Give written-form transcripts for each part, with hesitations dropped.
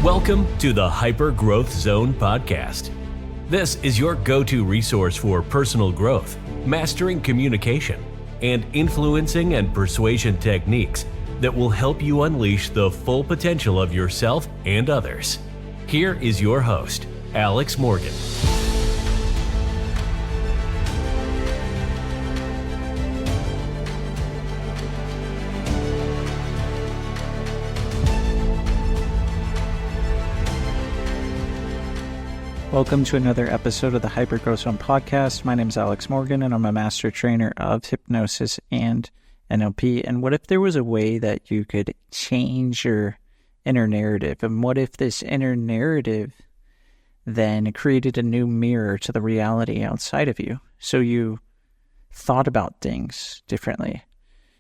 Welcome to the Hyper Growth Zone podcast. This is your go-to resource for personal growth, mastering communication, and influencing and persuasion techniques that will help you unleash the full potential of yourself and others. Here is your host, Alex Morgan. Welcome to another episode of the Hyper Growth Zone podcast. My name is Alex Morgan, and I'm a master trainer of hypnosis and NLP. And what if there was a way that you could change your inner narrative? And what if this inner narrative then created a new mirror to the reality outside of you? So you thought about things differently.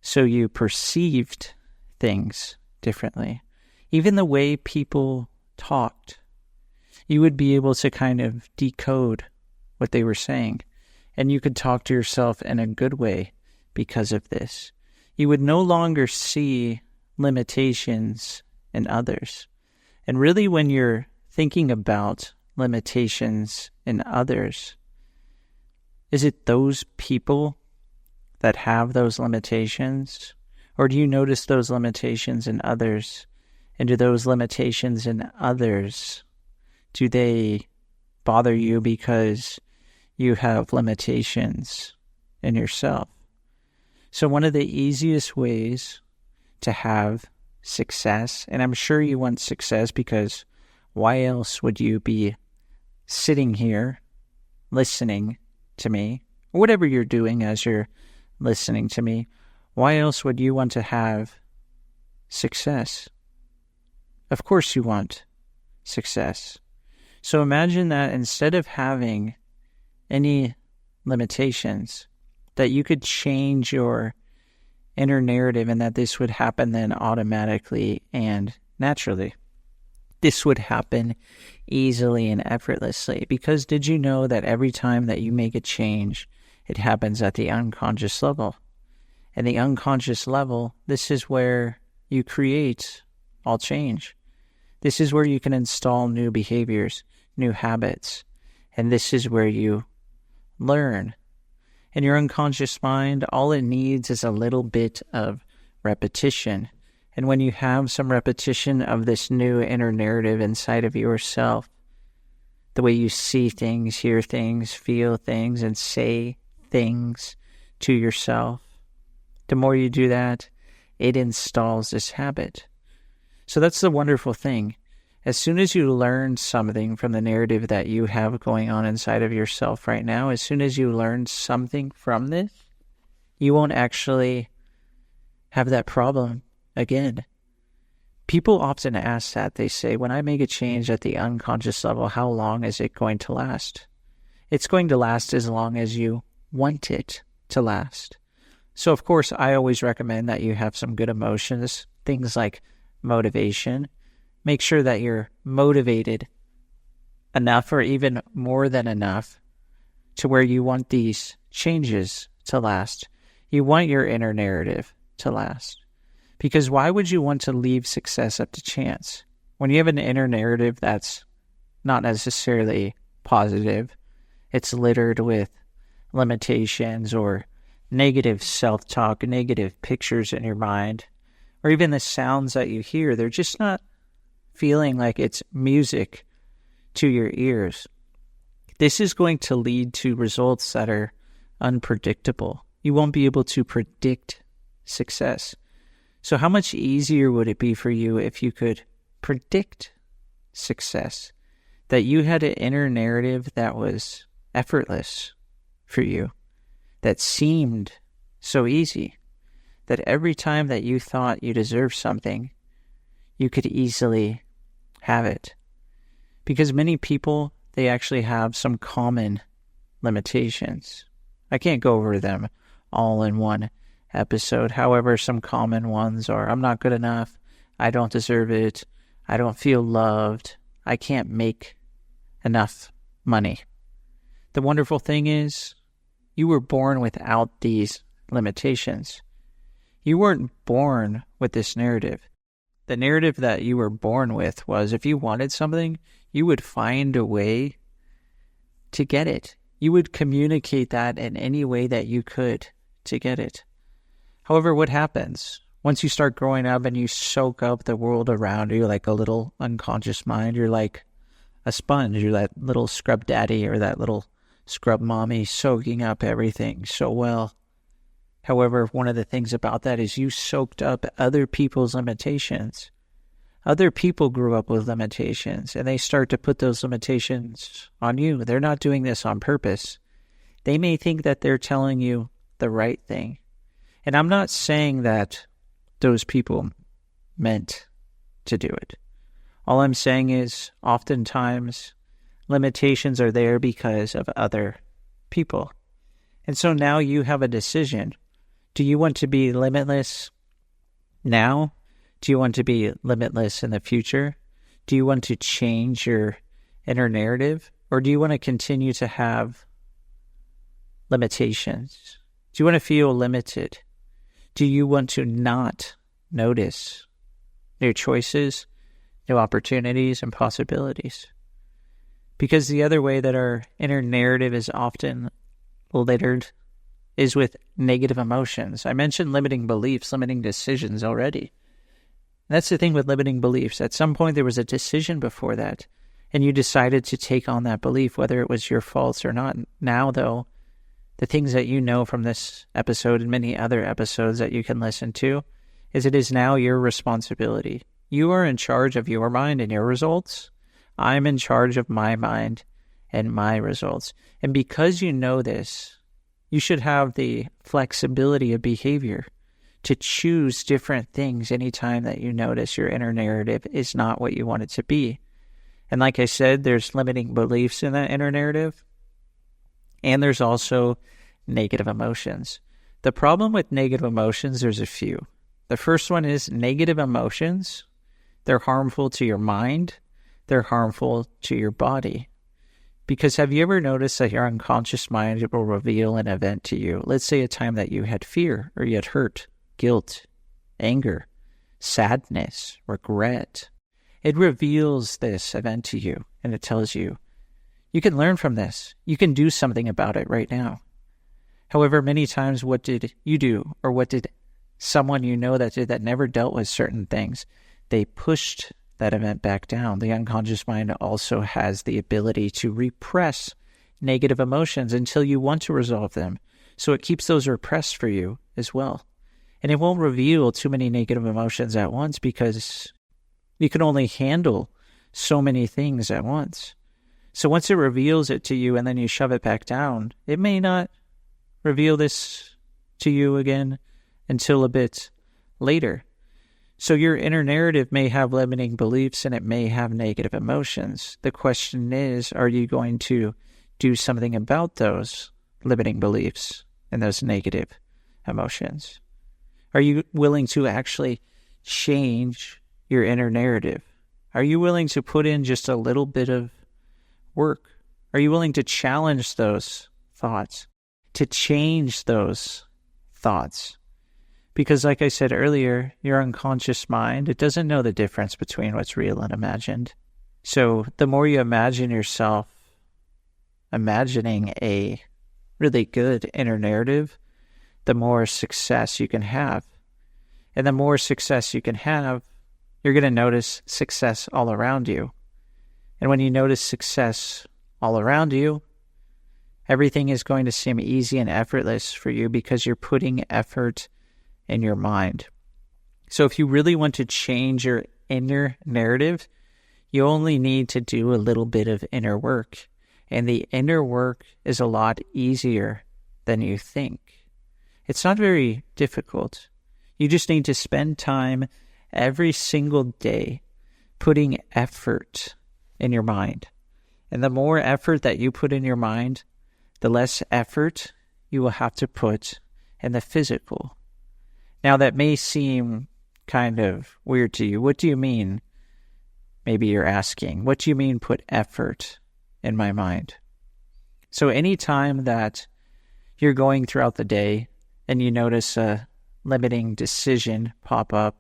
So you perceived things differently. Even the way people talked, you would be able to kind of decode what they were saying. And you could talk to yourself in a good way because of this. You would no longer see limitations in others. And really, when you're thinking about limitations in others, is it those people that have those limitations? Or do you notice those limitations in others? And do those limitations in others, do they bother you because you have limitations in yourself? So one of the easiest ways to have success, and I'm sure you want success because why else would you be sitting here listening to me, or whatever you're doing as you're listening to me, why else would you want to have success? Of course you want success. So imagine that instead of having any limitations, that you could change your inner narrative and that this would happen then automatically and naturally. This would happen easily and effortlessly. Because did you know that every time that you make a change, it happens at the unconscious level? And the unconscious level, this is where you create all change. This is where you can install new behaviors, new habits, and this is where you learn. In your unconscious mind, all it needs is a little bit of repetition. And when you have some repetition of this new inner narrative inside of yourself, the way you see things, hear things, feel things, and say things to yourself, the more you do that, it installs this habit. So that's the wonderful thing. As soon as you learn something from the narrative that you have going on inside of yourself right now, as soon as you learn something from this, you won't actually have that problem again. People often ask that. They say, when I make a change at the unconscious level, how long is it going to last? It's going to last as long as you want it to last. So, of course, I always recommend that you have some good emotions, things like motivation. Make sure that you're motivated enough or even more than enough to where you want these changes to last. You want your inner narrative to last. Because why would you want to leave success up to chance? When you have an inner narrative that's not necessarily positive, it's littered with limitations or negative self-talk, negative pictures in your mind, or even the sounds that you hear, they're just not feeling like it's music to your ears. This is going to lead to results that are unpredictable. You won't be able to predict success. So how much easier would it be for you if you could predict success? That you had an inner narrative that was effortless for you, that seemed so easy, that every time that you thought you deserved something, you could easily have it. Because many people, they actually have some common limitations. I can't go over them all in one episode. However, some common ones are, I'm not good enough, I don't deserve it, I don't feel loved, I can't make enough money. The wonderful thing is, you were born without these limitations. You weren't born with this narrative. The narrative that you were born with was if you wanted something, you would find a way to get it. You would communicate that in any way that you could to get it. However, what happens once you start growing up and you soak up the world around you like a little unconscious mind? You're like a sponge. You're that little scrub daddy or that little scrub mommy soaking up everything so well. However, one of the things about that is you soaked up other people's limitations. Other people grew up with limitations, and they start to put those limitations on you. They're not doing this on purpose. They may think that they're telling you the right thing. And I'm not saying that those people meant to do it. All I'm saying is oftentimes limitations are there because of other people. And so now you have a decision. Do you want to be limitless now? Do you want to be limitless in the future? Do you want to change your inner narrative? Or do you want to continue to have limitations? Do you want to feel limited? Do you want to not notice new choices, new opportunities, and possibilities? Because the other way that our inner narrative is often littered is with negative emotions. I mentioned limiting beliefs, limiting decisions already. That's the thing with limiting beliefs. At some point, there was a decision before that, and you decided to take on that belief, whether it was your fault or not. Now, though, the things that you know from this episode and many other episodes that you can listen to is it is now your responsibility. You are in charge of your mind and your results. I'm in charge of my mind and my results. And because you know this, you should have the flexibility of behavior to choose different things anytime that you notice your inner narrative is not what you want it to be. And like I said, there's limiting beliefs in that inner narrative, and there's also negative emotions. The problem with negative emotions, there's a few. The first one is negative emotions. They're harmful to your mind. They're harmful to your body. Because have you ever noticed that your unconscious mind will reveal an event to you? Let's say a time that you had fear or you had hurt, guilt, anger, sadness, regret. It reveals this event to you and it tells you, you can learn from this. You can do something about it right now. However, many times what did you do, or what did someone you know that did that never dealt with certain things? They pushed that event back down. The unconscious mind also has the ability to repress negative emotions until you want to resolve them. So it keeps those repressed for you as well. And it won't reveal too many negative emotions at once because you can only handle so many things at once. So once it reveals it to you and then you shove it back down, it may not reveal this to you again until a bit later. So your inner narrative may have limiting beliefs and it may have negative emotions. The question is, are you going to do something about those limiting beliefs and those negative emotions? Are you willing to actually change your inner narrative? Are you willing to put in just a little bit of work? Are you willing to challenge those thoughts, to change those thoughts? Because like I said earlier, your unconscious mind, it doesn't know the difference between what's real and imagined. So the more you imagine yourself imagining a really good inner narrative, the more success you can have. And the more success you can have, you're going to notice success all around you. And when you notice success all around you, everything is going to seem easy and effortless for you because you're putting effort in your mind. So if you really want to change your inner narrative, you only need to do a little bit of inner work. And the inner work is a lot easier than you think. It's not very difficult. You just need to spend time every single day putting effort in your mind. And the more effort that you put in your mind, the less effort you will have to put in the physical. Now, that may seem kind of weird to you. What do you mean? Maybe you're asking, what do you mean put effort in my mind? So anytime that you're going throughout the day and you notice a limiting decision pop up,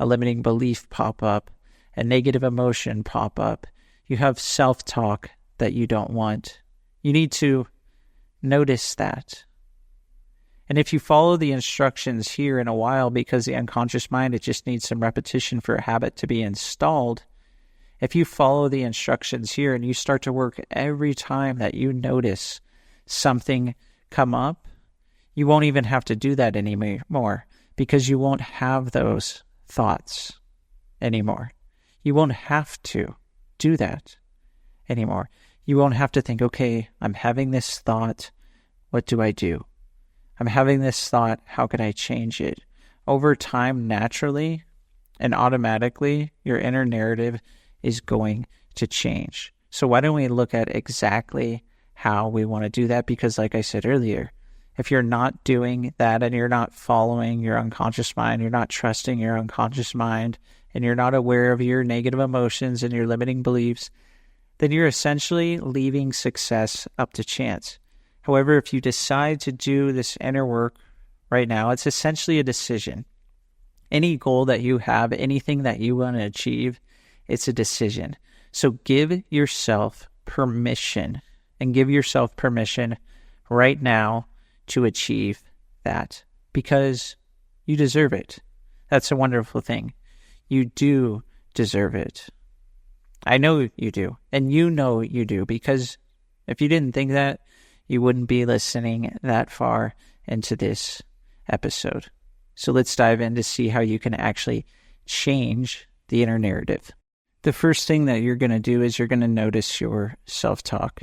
a limiting belief pop up, a negative emotion pop up. You have self-talk that you don't want. You need to notice that. And if you follow the instructions here in a while, because the unconscious mind, it just needs some repetition for a habit to be installed. If you follow the instructions here and you start to work every time that you notice something come up, you won't even have to do that anymore, because you won't have those thoughts anymore. You won't have to do that anymore. You won't have to think, okay, I'm having this thought. What do I do? I'm having this thought. How can I change it? Over time, naturally and automatically, your inner narrative is going to change. So why don't we look at exactly how we want to do that? Because like I said earlier, if you're not doing that and you're not following your unconscious mind, you're not trusting your unconscious mind, and you're not aware of your negative emotions and your limiting beliefs, then you're essentially leaving success up to chance. However, if you decide to do this inner work right now, it's essentially a decision. Any goal that you have, anything that you want to achieve, it's a decision. So give yourself permission, and give yourself permission right now to achieve that, because you deserve it. That's a wonderful thing. You do deserve it. I know you do, and you know you do, because if you didn't think that, you wouldn't be listening that far into this episode. So let's dive in to see how you can actually change the inner narrative. The first thing that you're going to do is you're going to notice your self-talk.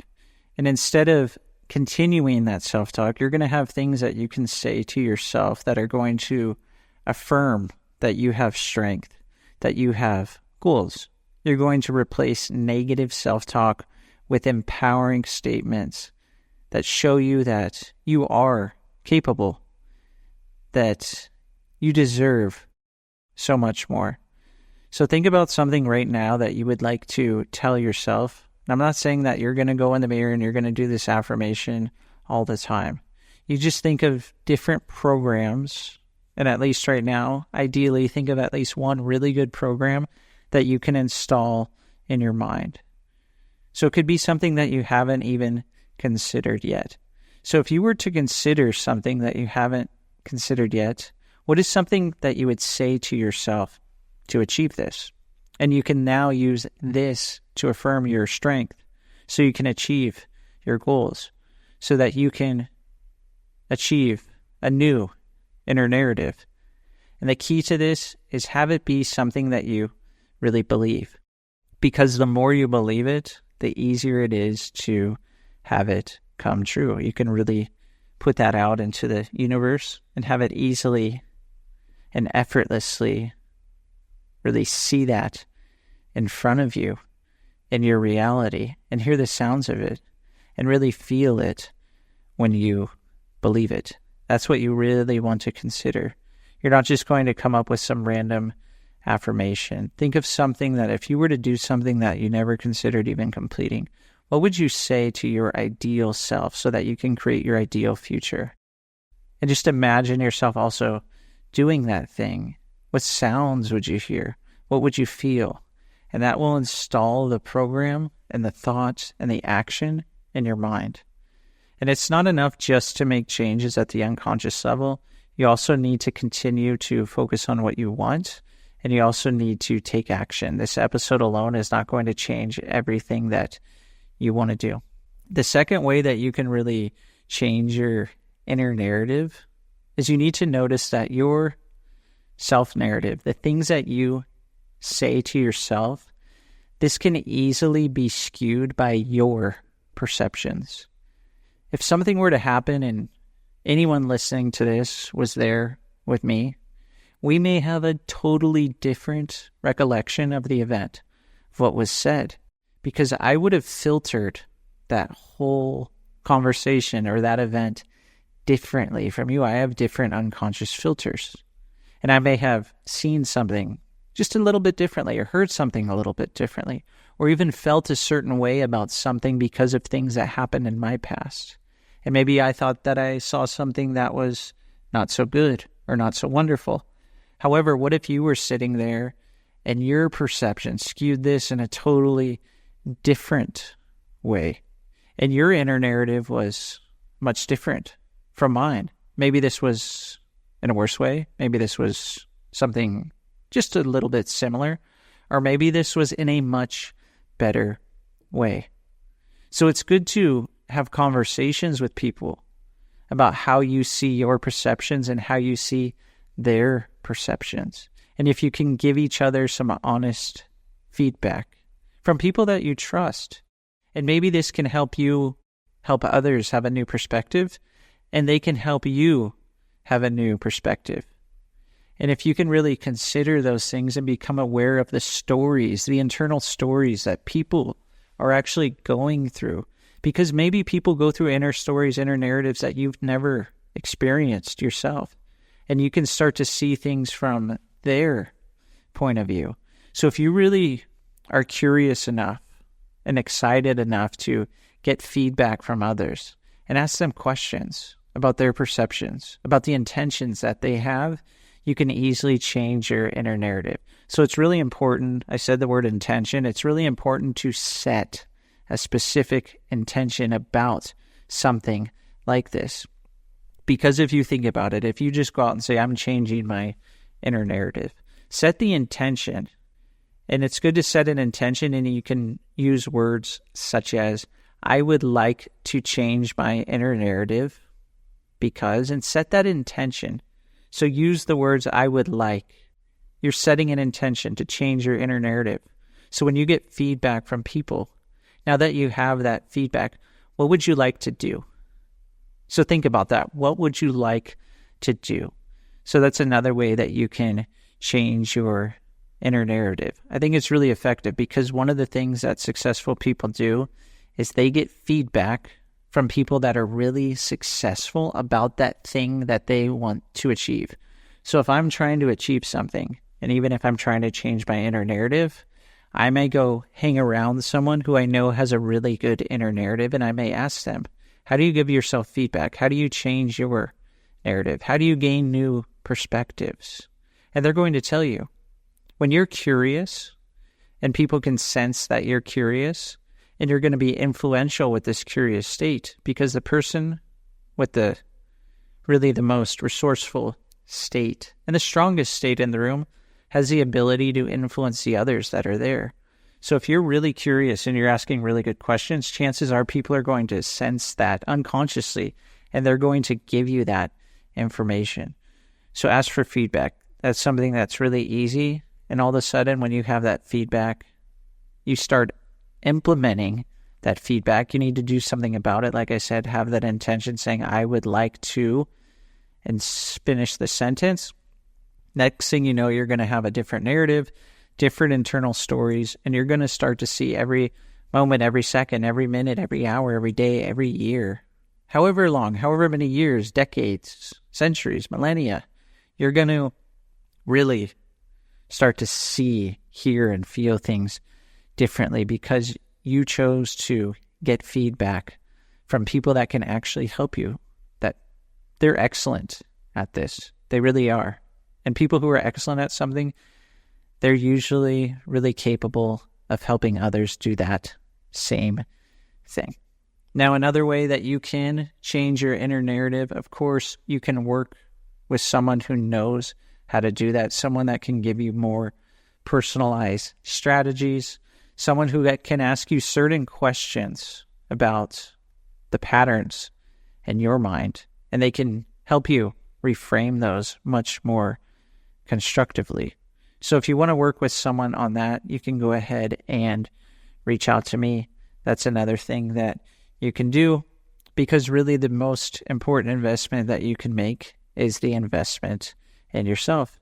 And instead of continuing that self-talk, you're going to have things that you can say to yourself that are going to affirm that you have strength, that you have goals. You're going to replace negative self-talk with empowering statements that show you that you are capable, that you deserve so much more. So think about something right now that you would like to tell yourself. And I'm not saying that you're going to go in the mirror and you're going to do this affirmation all the time. You just think of different programs, and at least right now, ideally think of at least one really good program that you can install in your mind. So it could be something that you haven't even considered yet. So if you were to consider something that you haven't considered yet, what is something that you would say to yourself to achieve this? And you can now use this to affirm your strength so you can achieve your goals, so that you can achieve a new inner narrative. And the key to this is have it be something that you really believe, because the more you believe it, the easier it is to have it come true. You can really put that out into the universe and have it easily and effortlessly really see that in front of you in your reality, and hear the sounds of it and really feel it when you believe it. That's what you really want to consider. You're not just going to come up with some random affirmation. Think of something that if you were to do something that you never considered even completing, what would you say to your ideal self so that you can create your ideal future? And just imagine yourself also doing that thing. What sounds would you hear? What would you feel? And that will install the program and the thoughts and the action in your mind. And it's not enough just to make changes at the unconscious level. You also need to continue to focus on what you want, and you also need to take action. This episode alone is not going to change everything that you want to do. The second way that you can really change your inner narrative is you need to notice that your self-narrative, the things that you say to yourself, this can easily be skewed by your perceptions. If something were to happen and anyone listening to this was there with me, we may have a totally different recollection of the event, of what was said, because I would have filtered that whole conversation or that event differently from you. I have different unconscious filters, and I may have seen something just a little bit differently, or heard something a little bit differently, or even felt a certain way about something because of things that happened in my past. And maybe I thought that I saw something that was not so good or not so wonderful. However, what if you were sitting there and your perception skewed this in a totally different way, and your inner narrative was much different from mine? Maybe this was in a worse way. Maybe this was something just a little bit similar, or maybe this was in a much better way. So it's good to have conversations with people about how you see your perceptions and how you see their perceptions. And if you can give each other some honest feedback from people that you trust, and maybe this can help you help others have a new perspective, and they can help you have a new perspective. And if you can really consider those things and become aware of the stories, the internal stories that people are actually going through, because maybe people go through inner stories, inner narratives that you've never experienced yourself, and you can start to see things from their point of view. So if you really are curious enough and excited enough to get feedback from others and ask them questions about their perceptions, about the intentions that they have, you can easily change your inner narrative. So it's really important. I said the word intention. It's really important to set a specific intention about something like this. Because if you think about it, if you just go out and say, I'm changing my inner narrative, set the intention. And it's good to set an intention, and you can use words such as, I would like to change my inner narrative because, and set that intention. So use the words I would like. You're setting an intention to change your inner narrative. So when you get feedback from people, now that you have that feedback, what would you like to do? So think about that. What would you like to do? So that's another way that you can change your inner narrative. I think it's really effective because one of the things that successful people do is they get feedback from people that are really successful about that thing that they want to achieve. So if I'm trying to achieve something, and even if I'm trying to change my inner narrative, I may go hang around someone who I know has a really good inner narrative, and I may ask them, how do you give yourself feedback? How do you change your narrative? How do you gain new perspectives? And they're going to tell you. When you're curious, and people can sense that you're curious, and you're going to be influential with this curious state, because the person with the most resourceful state and the strongest state in the room has the ability to influence the others that are there. So if you're really curious and you're asking really good questions, chances are people are going to sense that unconsciously, and they're going to give you that information. So ask for feedback. That's something that's really easy. And all of a sudden, when you have that feedback, you start implementing that feedback. You need to do something about it. Like I said, have that intention saying, I would like to, and finish the sentence. Next thing you know, you're going to have a different narrative, different internal stories, and you're going to start to see every moment, every second, every minute, every hour, every day, every year, however long, however many years, decades, centuries, millennia, you're going to really start to see, hear, and feel things differently because you chose to get feedback from people that can actually help you, that they're excellent at this. They really are. And people who are excellent at something, they're usually really capable of helping others do that same thing. Now, another way that you can change your inner narrative, of course, you can work with someone who knows how to do that, someone that can give you more personalized strategies, someone who can ask you certain questions about the patterns in your mind, and they can help you reframe those much more constructively. So if you want to work with someone on that, you can go ahead and reach out to me. That's another thing that you can do, because really the most important investment that you can make is the investment in yourself.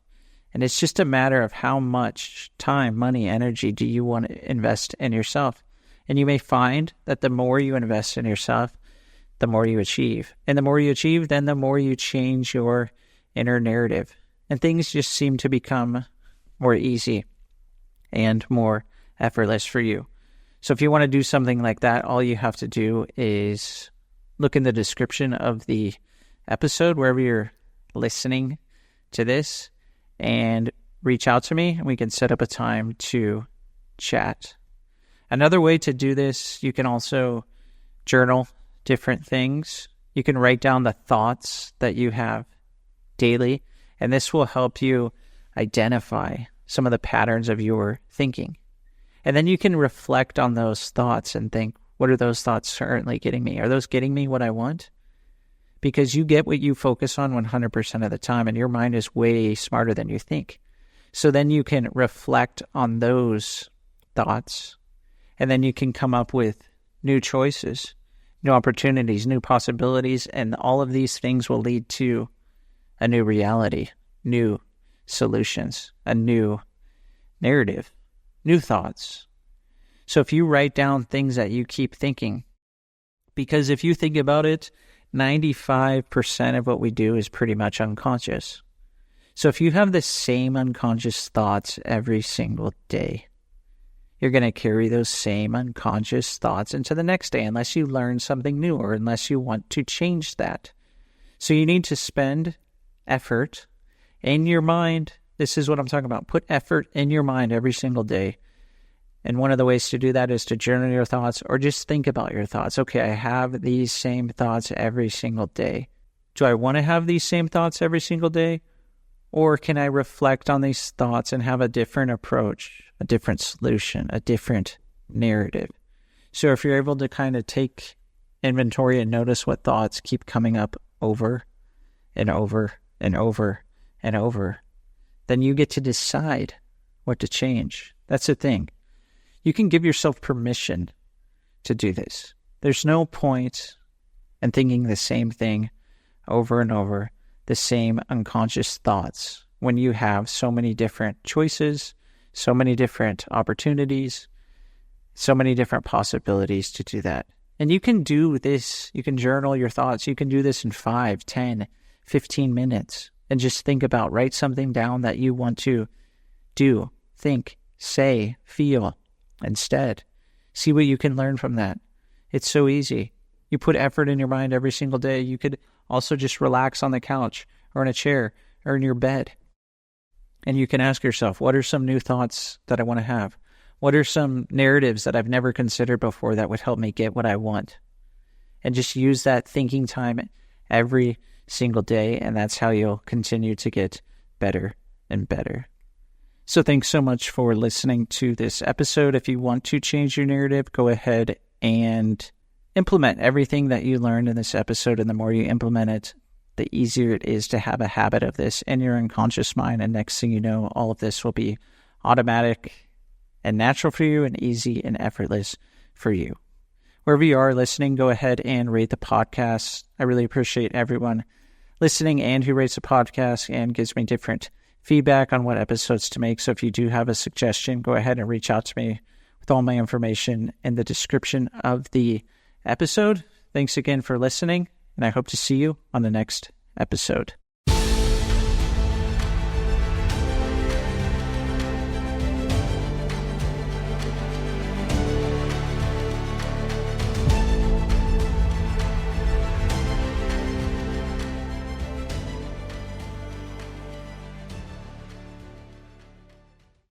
And it's just a matter of how much time, money, energy do you want to invest in yourself. And you may find that the more you invest in yourself, the more you achieve. And the more you achieve, then the more you change your inner narrative. And things just seem to become more easy and more effortless for you. So if you want to do something like that, all you have to do is look in the description of the episode, wherever you're listening to this, and reach out to me, and we can set up a time to chat. Another way to do this, you can also journal different things. You can write down the thoughts that you have daily, and this will help you identify some of the patterns of your thinking. And then you can reflect on those thoughts and think, what are those thoughts currently getting me? Are those getting me what I want? Because you get what you focus on 100% of the time, and your mind is way smarter than you think. So then you can reflect on those thoughts, and then you can come up with new choices, new opportunities, new possibilities, and all of these things will lead to a new reality, new solutions, a new narrative, new thoughts. So if you write down things that you keep thinking, because if you think about it, 95% of what we do is pretty much unconscious. So if you have the same unconscious thoughts every single day, you're going to carry those same unconscious thoughts into the next day unless you learn something new or unless you want to change that. So you need to spend effort in your mind. This is what I'm talking about. Put effort in your mind every single day. And one of the ways to do that is to journal your thoughts or just think about your thoughts. Okay, I have these same thoughts every single day. Do I want to have these same thoughts every single day? Or can I reflect on these thoughts and have a different approach, a different solution, a different narrative? So if you're able to kind of take inventory and notice what thoughts keep coming up over and over and over and over, then you get to decide what to change. That's the thing. You can give yourself permission to do this. There's no point in thinking the same thing over and over, the same unconscious thoughts, when you have so many different choices, so many different opportunities, so many different possibilities to do that. And you can do this, you can journal your thoughts, you can do this in 5, 10, 15 minutes, and just think about, write something down that you want to do, think, say, feel instead. See what you can learn from that. It's so easy. You put effort in your mind every single day. You could also just relax on the couch or in a chair or in your bed. And you can ask yourself, what are some new thoughts that I want to have? What are some narratives that I've never considered before that would help me get what I want? And just use that thinking time every single day, and that's how you'll continue to get better and better. So thanks so much for listening to this episode. If you want to change your narrative, go ahead and implement everything that you learned in this episode. And the more you implement it, the easier it is to have a habit of this in your unconscious mind. And next thing you know, all of this will be automatic and natural for you and easy and effortless for you. Wherever you are listening, go ahead and rate the podcast. I really appreciate everyone listening and who rates the podcast and gives me different feedback on what episodes to make. So if you do have a suggestion, go ahead and reach out to me with all my information in the description of the episode. Thanks again for listening, and I hope to see you on the next episode.